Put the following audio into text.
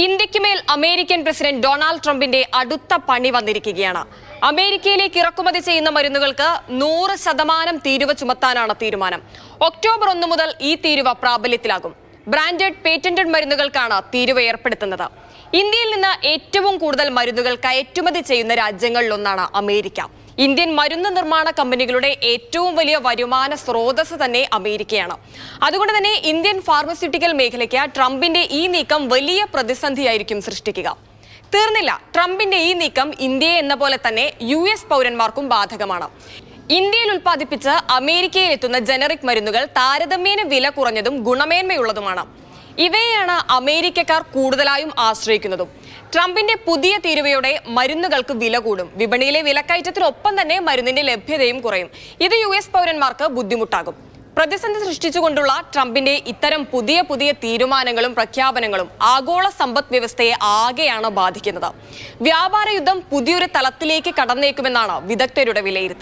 ഇന്ത്യക്ക് മേൽ American president Donald ട്രംപിന്റെ അടുത്ത പണി വന്നിരിക്കുകയാണ്. അമേരിക്കയിലേക്ക് ഇറക്കുമതി ചെയ്യുന്ന മരുന്നുകൾക്ക് 100% തീരുവ ചുമത്താനാണ് തീരുമാനം. ഒക്ടോബർ 1 മുതൽ ഈ തീരുവ പ്രാബല്യത്തിലാകും. ബ്രാൻഡഡ് പേറ്റന്റഡ് മരുന്നുകൾക്കാണ് തീരുവ ഏർപ്പെടുത്തുന്നത്. ഇന്ത്യയിൽ നിന്ന് ഏറ്റവും കൂടുതൽ മരുന്നുകൾ കയറ്റുമതി ചെയ്യുന്ന രാജ്യങ്ങളിലൊന്നാണ് അമേരിക്ക. ഇന്ത്യൻ മരുന്ന് നിർമ്മാണ കമ്പനികളുടെ ഏറ്റവും വലിയ വരുമാന സ്രോതസ് തന്നെ അമേരിക്കയാണ്. അതുകൊണ്ട് തന്നെ ഇന്ത്യൻ ഫാർമസ്യൂട്ടിക്കൽ മേഖലയ്ക്ക് ട്രംപിന്റെ ഈ നീക്കം വലിയ പ്രതിസന്ധിയായിരിക്കും സൃഷ്ടിക്കുക. തീർന്നില്ല, ട്രംപിന്റെ ഈ നീക്കം ഇന്ത്യയെ എന്ന പോലെ തന്നെ US പൗരന്മാർക്കും ബാധകമാണ്. ഇന്ത്യയിൽ ഉൽപ്പാദിപ്പിച്ച് അമേരിക്കയിൽ എത്തുന്ന ജനറിക് മരുന്നുകൾ താരതമ്യേന വില കുറഞ്ഞതും ഗുണമേന്മയുള്ളതുമാണ്. ഇവയെയാണ് അമേരിക്കക്കാർ കൂടുതലായും ആശ്രയിക്കുന്നതും. ട്രംപിന്റെ പുതിയ തീരുവയോടെ മരുന്നുകൾക്ക് വില കൂടും. വിപണിയിലെ വിലക്കയറ്റത്തിനൊപ്പം തന്നെ മരുന്നിന്റെ ലഭ്യതയും കുറയും. ഇത് US പൗരന്മാർക്ക് ബുദ്ധിമുട്ടാകും. പ്രതിസന്ധി സൃഷ്ടിച്ചുകൊണ്ടുള്ള ട്രംപിന്റെ ഇത്തരം പുതിയ തീരുമാനങ്ങളും പ്രഖ്യാപനങ്ങളും ആഗോള സമ്പദ് വ്യവസ്ഥയെ ആകെയാണ് ബാധിക്കുന്നത്. വ്യാപാര യുദ്ധം പുതിയൊരു തലത്തിലേക്ക് കടന്നേക്കുമെന്നാണ് വിദഗ്ധരുടെ വിലയിരുത്തൽ.